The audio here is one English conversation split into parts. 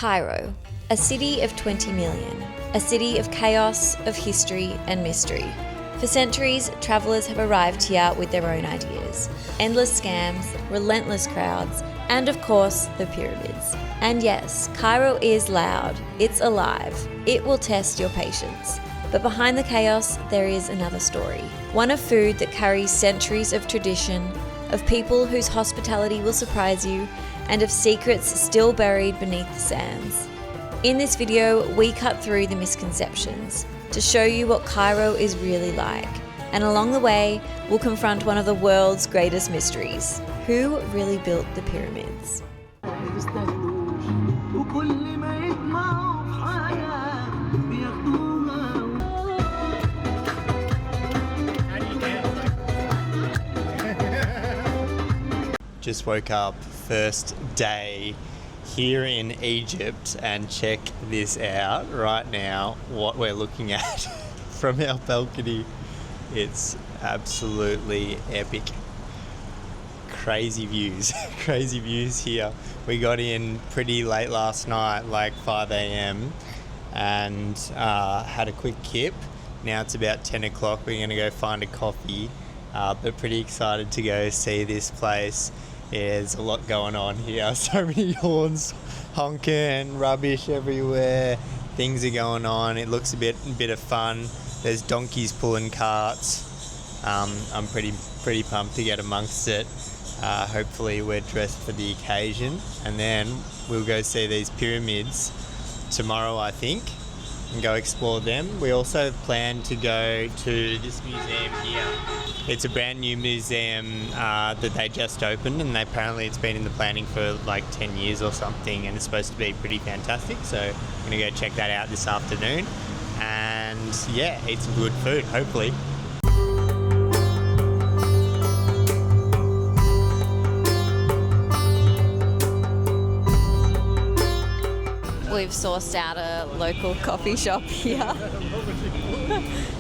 Cairo, a city of 20 million, a city of chaos, of history and mystery. For centuries, travellers have arrived here with their own ideas. Endless scams, relentless crowds, and of course, the pyramids. And yes, Cairo is loud, it's alive, it will test your patience. But behind the chaos, there is another story. One of food that carries centuries of tradition, of people whose hospitality will surprise you, and of secrets still buried beneath the sands. In this video, we cut through the misconceptions to show you what Cairo is really like. And along the way, we'll confront one of the world's greatest mysteries. Who really built the pyramids? Just woke up, first day here in Egypt, and check this out right now, what we're looking at from our balcony. It's absolutely epic. Crazy views, crazy views here. We got in pretty late last night, like 5 a.m. and had a quick kip. Now it's about 10 o'clock. We're gonna go find a coffee, but pretty excited to go see this place. There's a lot going on here. So many horns honking, rubbish everywhere. Things are going on. It looks a bit of fun. There's donkeys pulling carts. I'm pretty pumped to get amongst it. Hopefully we're dressed for the occasion, and then we'll go see these pyramids tomorrow, I think, and go explore them. We also plan to go to this museum here. It's a brand new museum that they just opened, and apparently it's been in the planning for like 10 years or something, and it's supposed to be pretty fantastic. So I'm gonna go check that out this afternoon, and yeah, eat some good food, hopefully. We've sourced out a local coffee shop here.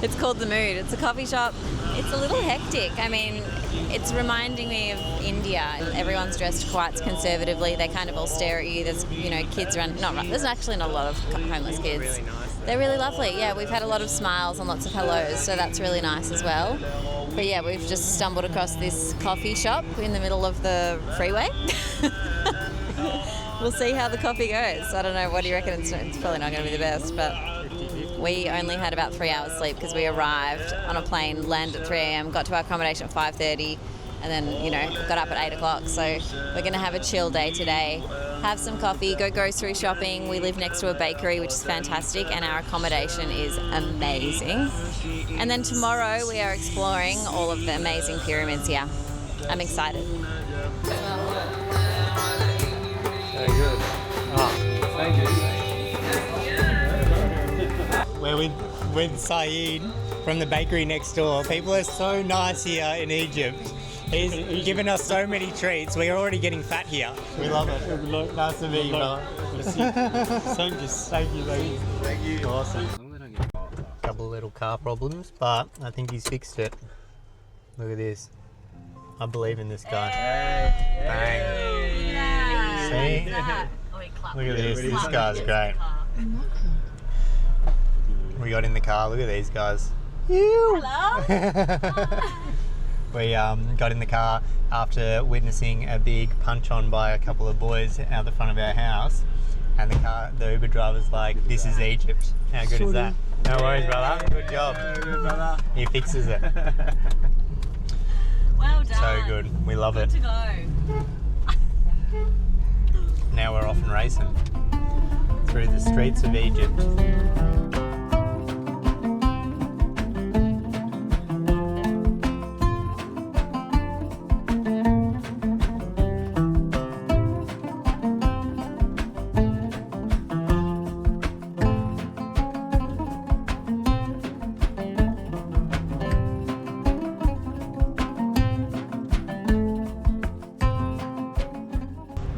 It's called The Mood. It's a coffee shop. It's a little hectic. I mean, it's reminding me of India. Everyone's dressed quite conservatively. They kind of all stare at you. There's, kids around. There's actually not a lot of homeless kids. Really nice. They're really lovely. Yeah, we've had a lot of smiles and lots of hellos, so that's really nice as well. But yeah, we've just stumbled across this coffee shop in the middle of the freeway. We'll see how the coffee goes. I don't know, what do you reckon? It's probably not going to be the best, but we only had about 3 hours sleep because we arrived on a plane, landed at 3 a.m, got to our accommodation at 5:30, and then, got up at 8 o'clock. So we're going to have a chill day today, have some coffee, go grocery shopping. We live next to a bakery, which is fantastic, and our accommodation is amazing. And then tomorrow we are exploring all of the amazing pyramids here. I'm excited. Very good. Thank you. We're with Saeed from the bakery next door. People are so nice here in Egypt. He's given us so many treats. We're already getting fat here. We love it. Nice to meet you, brother. Thank you. Awesome. Couple of little car problems, but I think he's fixed it. Look at this. I believe in this guy. Bang. See? Look at this. This guy's great. We got in the car. Look at these guys. Hello. We got in the car after witnessing a big punch on by a couple of boys out the front of our house, and the Uber driver's like, "This is Egypt." How good is that? No worries, brother. Good job. Good, brother. He fixes it. Well done. So good. We love it. Good to go. Now we're off and racing through the streets of Egypt.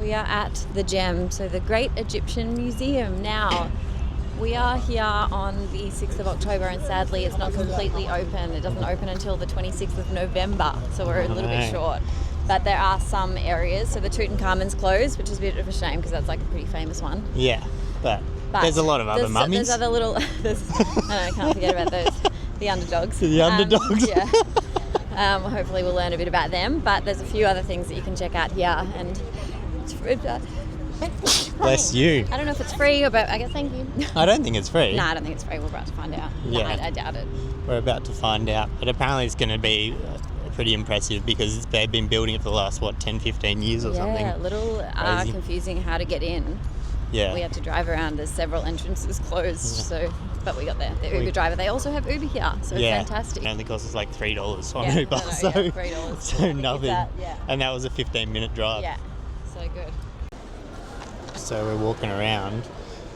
We are at the Gem, so the Great Egyptian Museum. Now, we are here on the 6th of October, and sadly it's not completely open. It doesn't open until the 26th of November, so we're a little bit short. but there are some areas. So the Tutankhamun's closed, which is a bit of a shame because that's like a pretty famous one. Yeah, but there's a lot of other mummies. There's other little. I can't forget about those. The underdogs. The underdogs. Yeah. Hopefully we'll learn a bit about them. But there's a few other things that you can check out here, and Bless you. I don't know if it's free, but I guess thank you. I don't think it's free. No, I don't think it's free. We're about to find out. Yeah. I doubt it. We're about to find out, but apparently it's going to be pretty impressive because they've been building it for the last 10, 15 years or something. Yeah, a little confusing how to get in. Yeah. We had to drive around. There's several entrances closed, but we got there. The Uber driver. They also have Uber here, so it's fantastic. It only costs us like $3 on Uber, $3. so nothing. Yeah. And that was a 15-minute drive. Yeah, so good. So we're walking around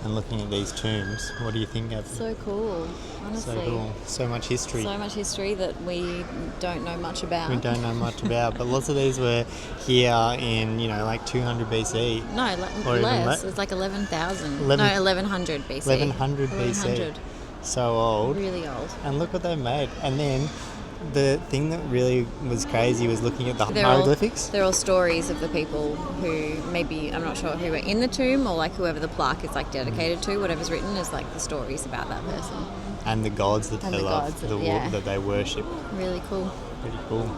and looking at these tombs. What do you think of them? So cool, honestly. So cool. So much history. So much history that we don't know much about. We don't know much about, but lots of these were here in, like 200 BC. No, less. It's like 11,000. No, 1100 BC. 1100 BC. So old. Really old. And look what they made. And then the thing that really was crazy was looking at the hieroglyphics. They're all stories of the people who maybe, I'm not sure who were in the tomb or like whoever the plaque is like dedicated to, whatever's written is like the stories about that person. And the gods that they love, that they worship. Really cool. Pretty cool.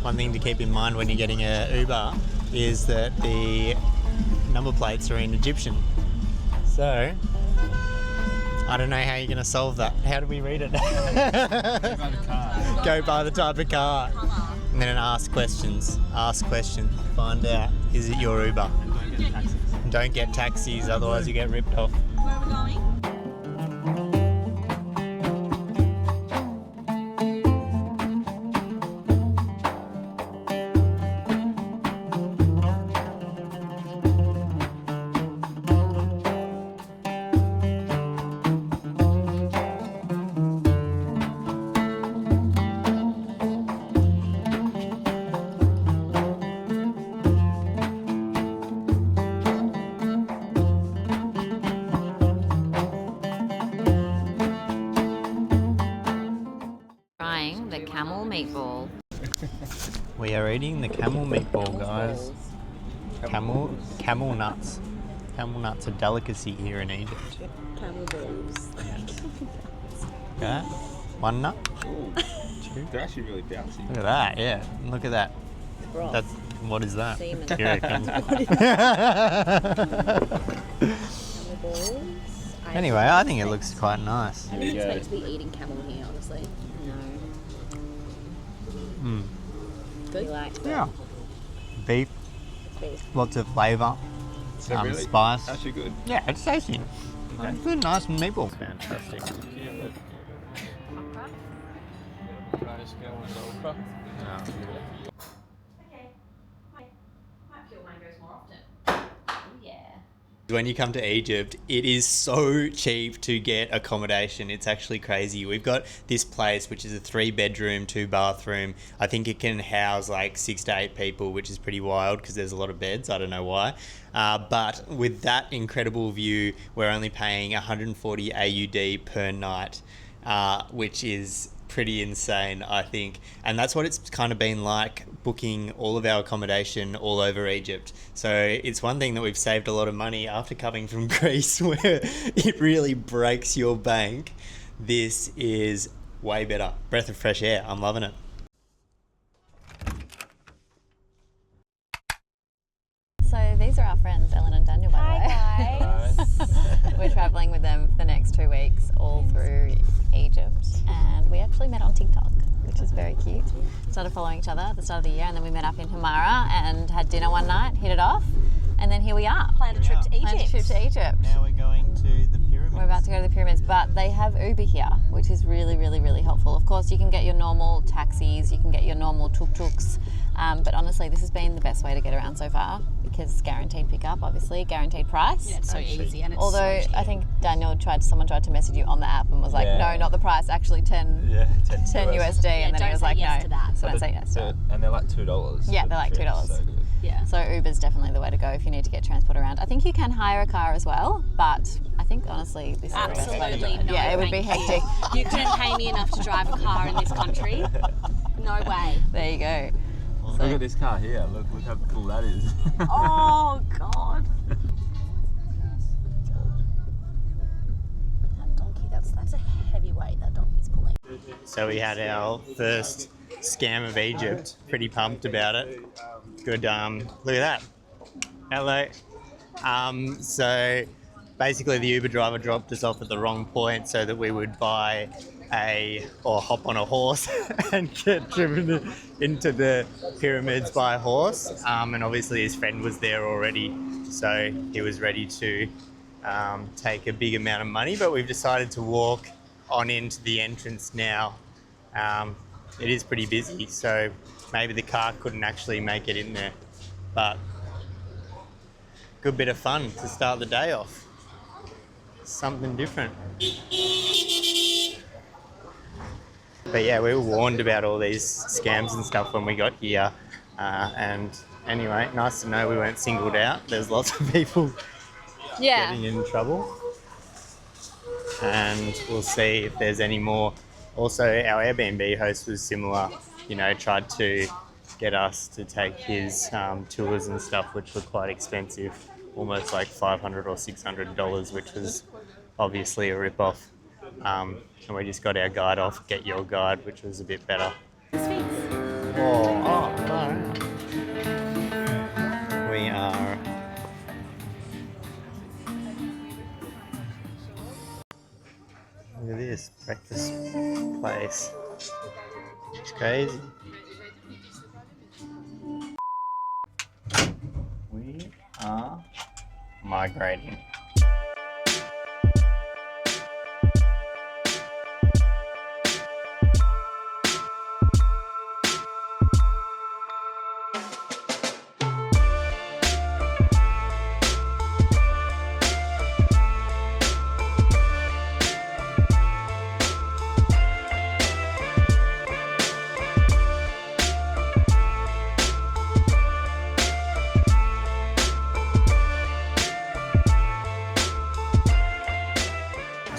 One thing to keep in mind when you're getting a Uber is that the number plates are in Egyptian. So, I don't know how you're going to solve that. How do we read it? Go by the car. Go by the type of car. And then ask questions. Ask questions. Find out, is it your Uber? And don't get taxis, otherwise you get ripped off. Where are we going? The camel meatball. We are eating the camel meatball, guys. Camel nuts. Camel nuts are delicacy here in Egypt. Camel balls. Yes. Okay. One nut. Two. They're actually really bouncy. Look at that, yeah. Look at that. Broth. That's what is that? Semen. Do you reckon? Camel balls. Anyway, I think it looks quite nice. I think it's meant to be eating camel here, honestly. No. Good. You like Yeah. Beef, beef? lots of flavour, Really? spice. Actually good. Yeah, it's tasty. Okay. It's good, nice meatball. Fantastic. When you come to Egypt, it is so cheap to get accommodation. It's actually crazy. We've got this place, which is a 3-bedroom, 2-bathroom. I think it can house like 6 to 8 people, which is pretty wild because there's a lot of beds. I don't know why. But with that incredible view, we're only paying 140 AUD per night, which is pretty insane, I think. And that's what it's kind of been like booking all of our accommodation all over Egypt. So it's one thing that we've saved a lot of money after coming from Greece, where it really breaks your bank. This is way better. Breath of fresh air. I'm loving it. So these are our friends, Ellen and Daniel, by the way. Hi guys. We're travelling with them for the next 2 weeks, all through Egypt, and we actually met on TikTok, which is very cute. Started following each other at the start of the year, and then we met up in Humara and had dinner one night, hit it off, and then here we are. Planned a trip to Egypt. Now we're going to the pyramids. We're about to go to the pyramids, but they have Uber here, which is really, really, really helpful. Of course, you can get your normal taxis, you can get your normal tuk-tuks, but honestly, this has been the best way to get around so far because it's guaranteed pickup, obviously, guaranteed price. Yeah, it's so easy and it's Although so cheap. I think someone tried to message you on the app and was like, no, not the price, actually 10 USD, and then he was like, say yes no. to that. So don't say yes to it. And they're like $2. Yeah, they're like $2. So good. Yeah. So Uber's definitely the way to go if you need to get transport around. I think you can hire a car as well, but I think honestly this is the best way to do Absolutely it. no. Yeah, it would be thank hectic. You couldn't pay me enough to drive a car in this country. No way. There you go. Look at this car here. Look how cool that is. Oh God. That donkey, that's a heavy weight that donkey's pulling. So we had our first scam of Egypt. Pretty pumped about it. Good. Look at that. Hello. So basically the Uber driver dropped us off at the wrong point so that we would hop on a horse and get driven into the pyramids by horse. And obviously his friend was there already, so he was ready to take a big amount of money. But we've decided to walk on into the entrance now. It is pretty busy, so maybe the car couldn't actually make it in there. But good bit of fun to start the day off. Something different. But yeah, we were warned about all these scams and stuff when we got here. And anyway, nice to know we weren't singled out. There's lots of people getting in trouble. And we'll see if there's any more. Also, our Airbnb host was similar, tried to get us to take his tours and stuff, which were quite expensive, almost like $500 or $600, which was obviously a rip-off. And we just got our guide off, Get Your Guide, which was a bit better. Sphinx. Oh, no. We are... Look at this breakfast place. It's crazy. We are migrating.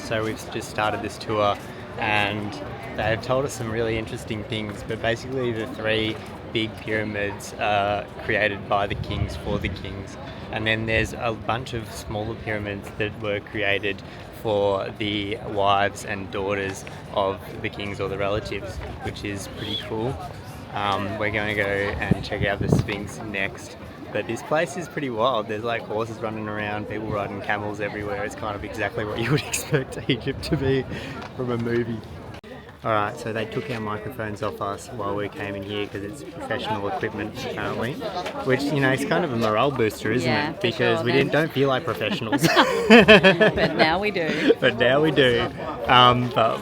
So we've just started this tour and they've told us some really interesting things, but basically the 3 big pyramids are created by the kings for the kings, and then there's a bunch of smaller pyramids that were created for the wives and daughters of the kings or the relatives, which is pretty cool. We're going to go and check out the Sphinx next. But this place is pretty wild. There's like horses running around, people riding camels everywhere. It's kind of exactly what you would expect Egypt to be from a movie. Alright, so they took our microphones off us while we came in here because it's professional equipment apparently. Which, is kind of a morale booster, isn't it? Because we don't feel like professionals. But now we do. But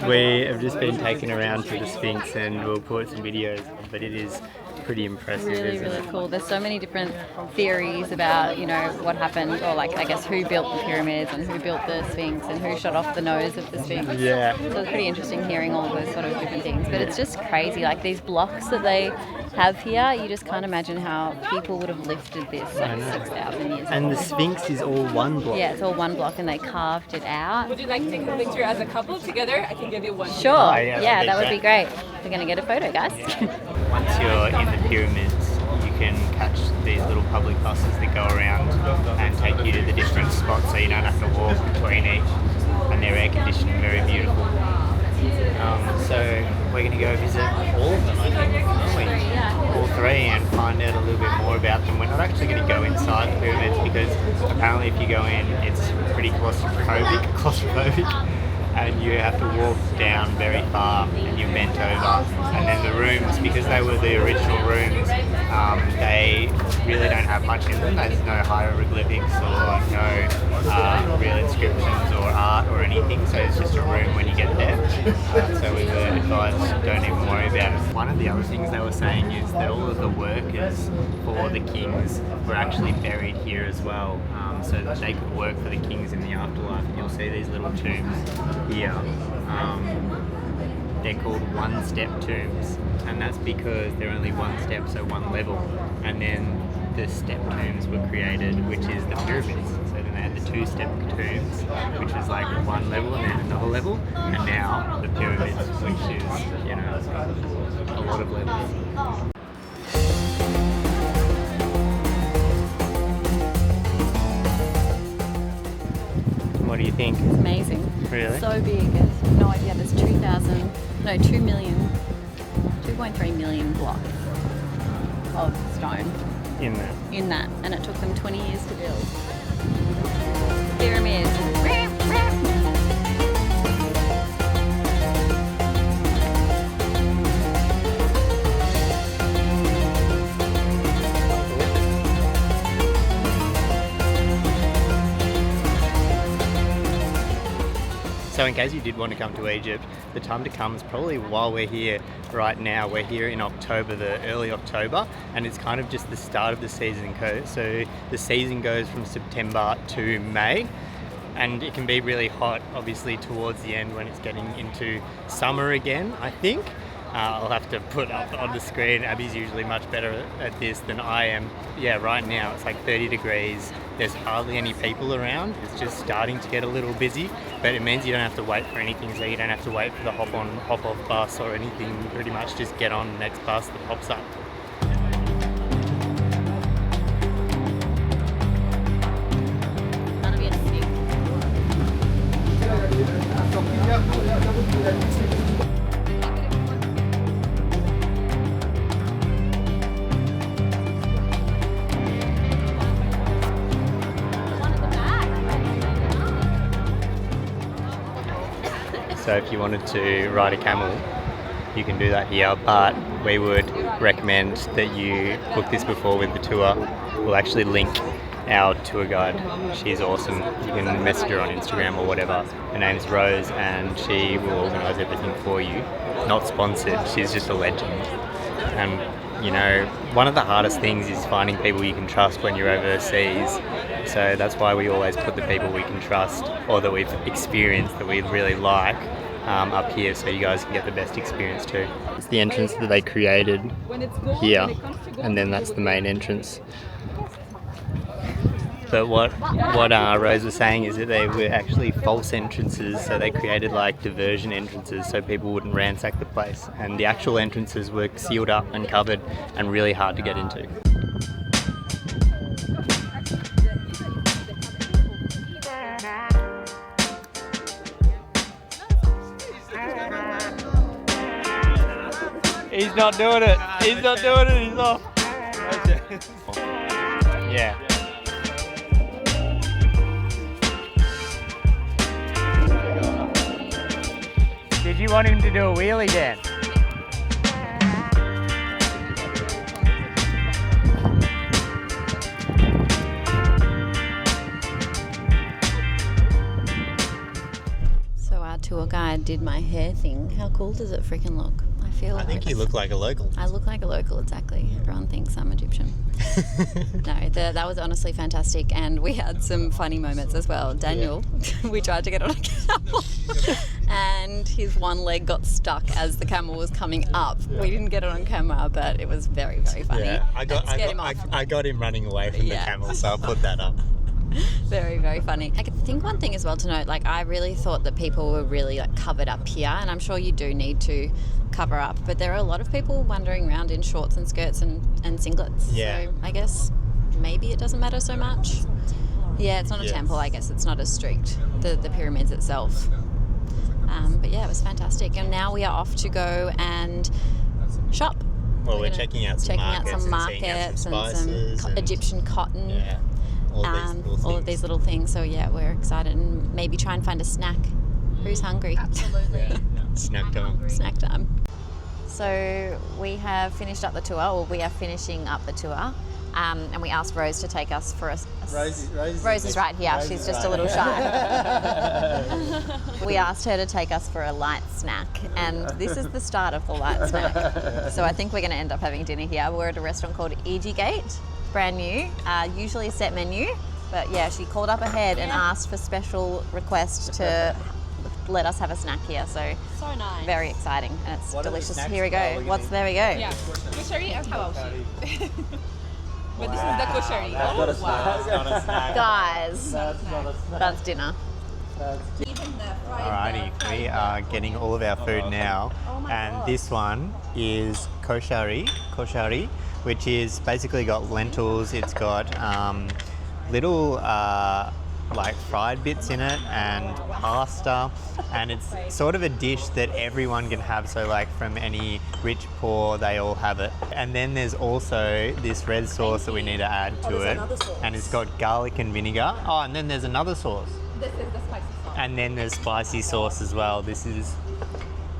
we have just been taken around to the Sphinx and we'll put some videos, but it is pretty impressive, Really, isn't really it? cool. There's so many different theories about, what happened, or who built the pyramids and who built the Sphinx and who shot off the nose of the Sphinx. Yeah. So it's pretty interesting hearing all of those sort of different things. But it's just crazy, these blocks that they have here, you just can't imagine how people would have lifted this 6,000 years ago. And the Sphinx is all one block. Yeah, it's all one block and they carved it out. Would you like to take a picture as a couple together? I can give you one. Sure, Oh, yeah, yeah, that that'd would be be great. We're going to get a photo, guys. Once you're in the pyramids, you can catch these little public buses that go around and take you to the different spots so you don't have to walk between each. And they're air conditioned, very beautiful. So we're going to go visit all of them, I think, aren't we? All 3, and find out a little bit more about them. We're not actually going to go inside the pyramids because apparently if you go in, it's pretty claustrophobic, and you have to walk down very far and you're bent over. And then the rooms, because they were the original rooms, they really don't have much in them. There's no hieroglyphics or no real inscriptions or art or anything, so it's just a room when you get there. So we were advised, don't even worry about it. One of the other things they were saying is that all of the workers for the kings were actually buried here as well, so that they could work for the kings in the afterlife. And you'll see these little tombs here. They're called one-step tombs, and that's because they're only one step, so one level. And then the step tombs were created, which is the pyramids. So then they had the two-step tombs, which was like one level and then another level, and now the pyramids, which is, you know, a lot of levels. What do you think? It's amazing. Really? So big. There's no idea. There's 2.3 million blocks of stone In that. and it took them 20 years to build. Pyramids. So in case you did want to come to Egypt, the time to come is probably while we're here right now. We're here in October, the early October, and it's kind of just the start of the season. So the season goes from September to May, and it can be really hot, obviously, towards the end when it's getting into summer again, I think. I'll have to put up on the screen. Abby's usually much better at this than I am. Yeah, right now it's like 30 degrees. There's hardly any people around. It's just starting to get a little busy, but it means you don't have to wait for anything. So you don't have to wait for the hop on, hop off bus or anything. You pretty much just get on the next bus that pops up. So if you wanted to ride a camel, you can do that here, but we would recommend that you book this before with the tour. We'll actually link our tour guide. She's awesome. You can message her on Instagram or whatever. Her name's Rose, and she will organise everything for you. Not sponsored, she's just a legend. And you know, one of the hardest things is finding people you can trust when you're overseas. So that's why we always put the people we can trust or that we've experienced that we really like up here, so you guys can get the best experience too. It's the entrance that they created here, and then that's the main entrance. But what Rose was saying is that they were actually false entrances, so they created like diversion entrances so people wouldn't ransack the place, and the actual entrances were sealed up and covered and really hard to get into. He's not doing it. He's not doing it. He's off. Yeah. Did you want him to do a wheelie, Dan? So our tour guide did my hair thing. How cool does it freaking look? I think you look like a local. I look like a local, exactly. Everyone thinks I'm Egyptian. No, that was honestly fantastic, and we had some funny moments as well. Daniel, we tried to get on a camel, and his one leg got stuck as the camel was coming up. We didn't get it on camera, but it was very, very funny. Yeah, I got him running away from the camel, so I'll put that up. Very, very funny. I think one thing as well to note, like I really thought that people were really like covered up here, and I'm sure you do need to cover up, but there are a lot of people wandering around in shorts and skirts and singlets. Yeah. So I guess maybe it doesn't matter so much. Yeah, it's not a temple, I guess it's not as strict, the pyramids itself. But yeah, it was fantastic. And now we are off to go and shop. Well, we're checking out some markets and spices some Egyptian cotton. Yeah, all of these little things. So yeah, we're excited, and maybe try and find a snack. Who's hungry? Absolutely. Snack time. Snack time. So we have finished up the tour, or we are finishing up the tour. And we asked Rose to take us for a... Rose is right here. She's just a little shy. We asked her to take us for a light snack, and this is the start of the light snack. So I think we're going to end up having dinner here. We're at a restaurant called EG Gate, brand new, usually a set menu. But yeah, she called up ahead and asked for special request to let us have a snack here. So nice. Very exciting, and it's delicious. Here we go. there we go. Yeah. Koshari and Hawashi. But this is the Koshari. That's not a snack. Guys, that's dinner. Alrighty, we are getting all of our food now, and this one is koshari, which is basically got lentils. It's got little like fried bits in it and pasta, and it's sort of a dish that everyone can have. So like from any rich, poor, they all have it. And then there's also this red sauce that we need to add to it, and it's got garlic and vinegar. Oh, and then there's another sauce. This is the spicy sauce. And then there's spicy sauce as well. This is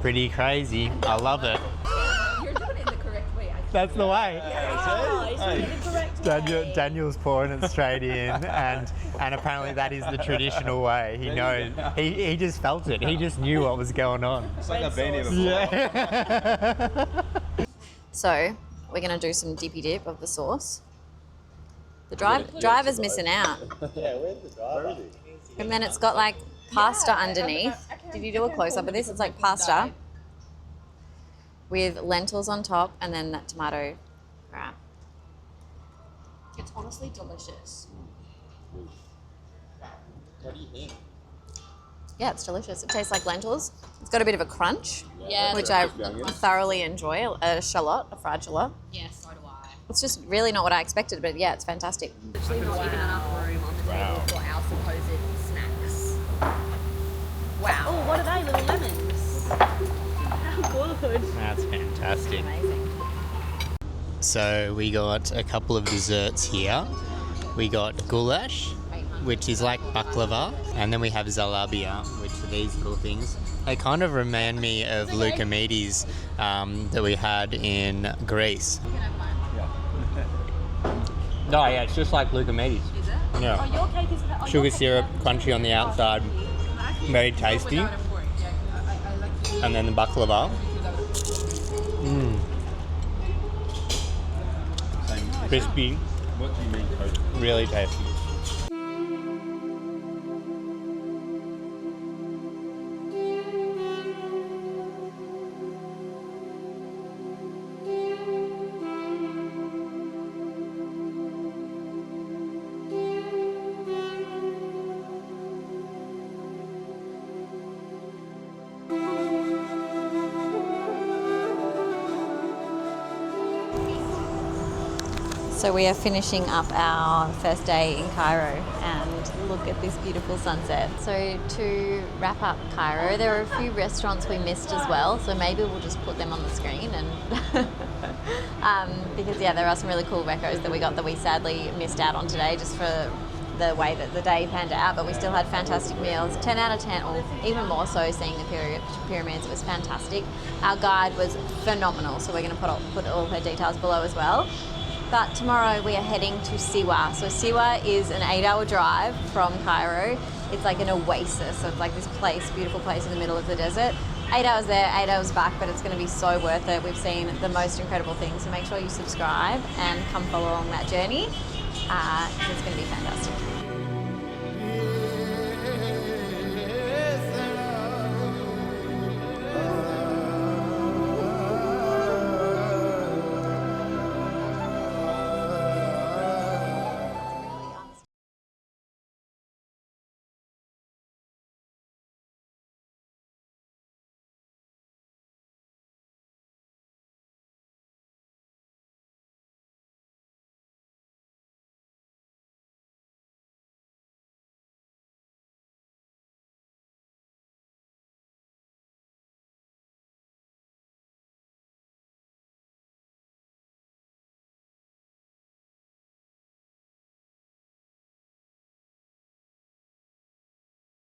pretty crazy. I love it. You're doing it in the correct way. That's the way. Correct. Daniel's pouring it straight in, and apparently that is the traditional way. He knows. He just felt it. He just knew what was going on. It's like I've been here before. Yeah. So we're going to do some dippy dip of the sauce. The driver's missing out. Yeah, where's the driver? And then it's got like pasta underneath. Did you do a close up of this? It's like pasta with lentils on top, and then that tomato wrap. It's honestly delicious. What do you think? Yeah, it's delicious. It tastes like lentils. It's got a bit of a crunch, Yeah. which I thoroughly enjoy. A shallot, a fried shallot. Yes, so do I. It's just really not what I expected, but yeah, it's fantastic. Literally not even enough room on the table for our supposed snacks. Wow. Oh, what are they? Little lemons. How good. That's fantastic. Amazing. So we got a couple of desserts here. We got goulash, which is like baklava, and then we have zalabia, which are these little things. They kind of remind me of Loukoumidis that we had in Greece. No, yeah, it's just like Loukoumidis. Is it? Yeah. Oh, your cake is... Sugar syrup, crunchy on the outside, very tasty. And then the baklava. Crispy, What do you mean, Coach? really tasty. So we are finishing up our first day in Cairo, and look at this beautiful sunset. So to wrap up Cairo, there are a few restaurants we missed as well, so maybe we'll just put them on the screen, and because yeah, there are some really cool recos that we got that we sadly missed out on today just for the way that the day panned out, but we still had fantastic meals. 10 out of 10, or even more so, seeing the pyramids. It was fantastic. Our guide was phenomenal, so we're going to put all her details below as well. But tomorrow we are heading to Siwa. So Siwa is an 8-hour drive from Cairo. It's like an oasis. So it's like this place, beautiful place in the middle of the desert. 8 hours there, 8 hours back, but it's going to be so worth it. We've seen the most incredible things. So make sure you subscribe and come follow along that journey. It's going to be fantastic.